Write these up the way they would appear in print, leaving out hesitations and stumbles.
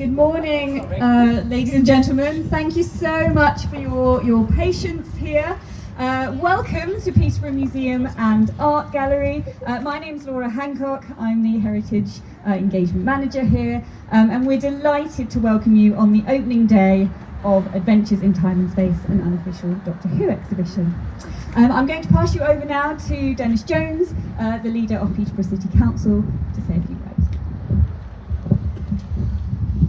Good morning, ladies and gentlemen. Thank you so much for your patience here. Welcome to Peterborough Museum and Art Gallery. My name's Laura Hancock. I'm the Heritage Engagement Manager here, and we're delighted to welcome you on the opening day of Adventures in Time and Space, an unofficial Doctor Who exhibition. I'm going to pass you over now to Dennis Jones, the leader of Peterborough City Council, to say a few words.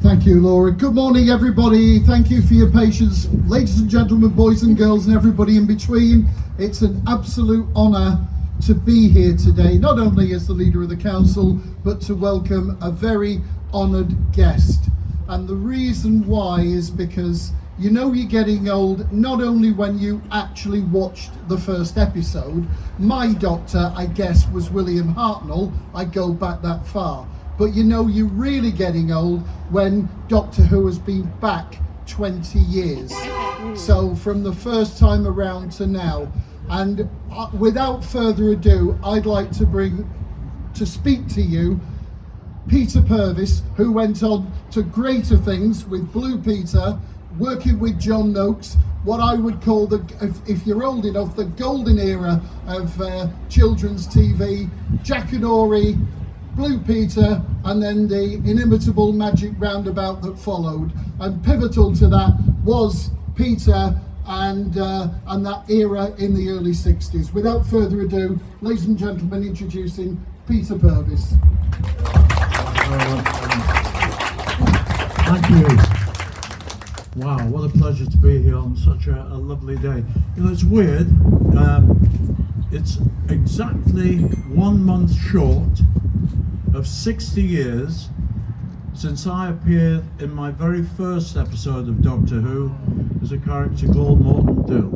Thank you, Laura. Good morning, everybody. Thank you for your patience. Ladies and gentlemen, boys and girls, and everybody in between, it's an absolute honour to be here today, not only as the leader of the council, but to welcome a very honoured guest. And the reason why is because you know you're getting old not only when you actually watched the first episode. My doctor, I guess, was William Hartnell. I go back that far. But you know you're really getting old when Doctor Who has been back 20 years. So from the first time around to now. And without further ado, I'd like to speak to you Peter Purves, who went on to greater things with Blue Peter, working with John Noakes, what I would call, if you're old enough, the golden era of children's TV. Jack and Ori, Blue Peter, and then the inimitable Magic Roundabout that followed. And pivotal to that was Peter and that era in the early 60s. Without further ado, ladies and gentlemen, introducing Peter Purves. Thank you. Wow, what a pleasure to be here on such a lovely day. You know, it's weird. It's exactly 1 month short of 60 years since I appeared in my very first episode of Doctor Who as a character called Morton Dill.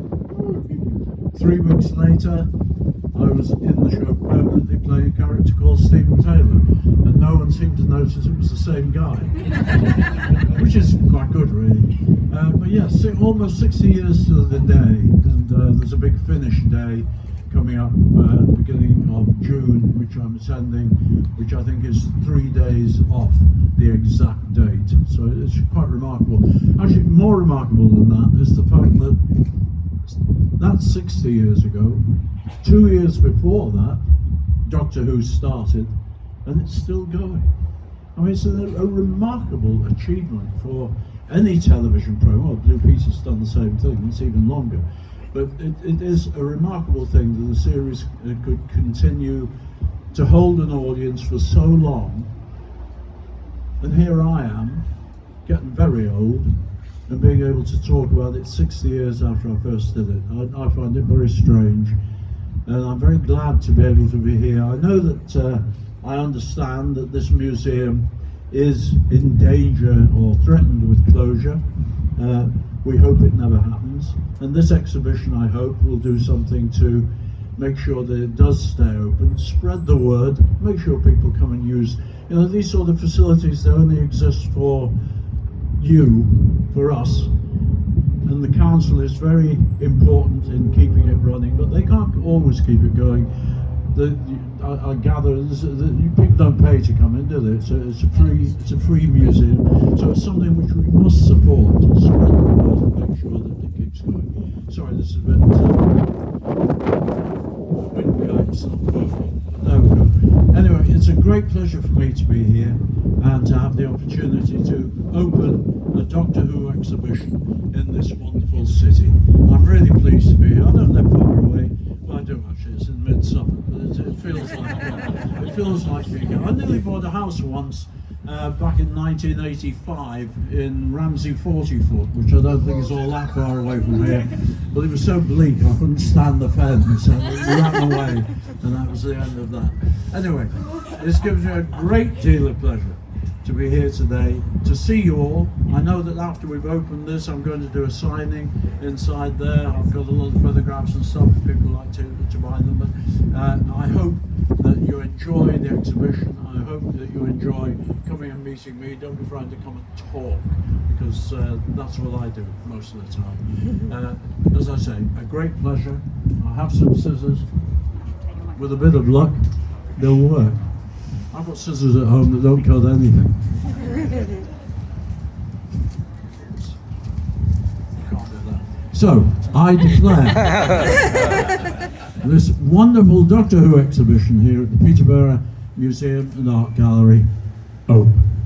3 weeks later, I was in the show permanently playing a character called Stephen Taylor, and no one seemed to notice it was the same guy, which is quite good, really. But yes, almost 60 years to the day, and there's a big finish day coming up at the beginning of June, which I'm attending, which I think is 3 days off the exact date. So it's quite remarkable. Actually, more remarkable than that is the fact that that's 60 years ago. 2 years before that, Doctor Who started, and it's still going. I mean, it's a remarkable achievement for any television program. Well, Blue Peter's done the same thing, it's even longer. But it is a remarkable thing that the series could continue to hold an audience for so long. And here I am, getting very old, and being able to talk about it 60 years after I first did it. I find it very strange, and I'm very glad to be able to be here. I know that I understand that this museum is in danger or threatened with closure. We hope it never happens, and this exhibition, I hope, will do something to make sure that it does stay open, spread the word, make sure people come and use, you know, these sort of facilities. They only exist for you, for us, and the council is very important in keeping it running, but they can't always keep it going. I gather people don't pay to come in, do they? It's a free museum, so it's something which we must support, spread the word, and make sure that it keeps going. Sorry, this is a bit wind, it's not perfect. There we go. Anyway, it's a great pleasure for me to be here and to have the opportunity to open a Doctor Who exhibition in this wonderful city. I'm really pleased to be here. I don't live far away. Well, I do actually. It's in mid-Suffolk, but it feels like being here. I nearly bought a house once back in 1985 in Ramsey 40-foot, which I don't think is all that far away from here. But it was so bleak I couldn't stand the fence, so we ran away, and that was the end of that. Anyway, this gives me a great deal of pleasure to be here today, to see you all. I know that after we've opened this, I'm going to do a signing inside there. I've got a lot of photographs and stuff if people like to buy them. But I hope that you enjoy the exhibition. I hope that you enjoy coming and meeting me. Don't be afraid to come and talk, because that's what I do most of the time. As I say, a great pleasure. I have some scissors. With a bit of luck, they'll work. I've got scissors at home that don't cut anything. So, I declare this wonderful Doctor Who exhibition here at the Peterborough Museum and Art Gallery open.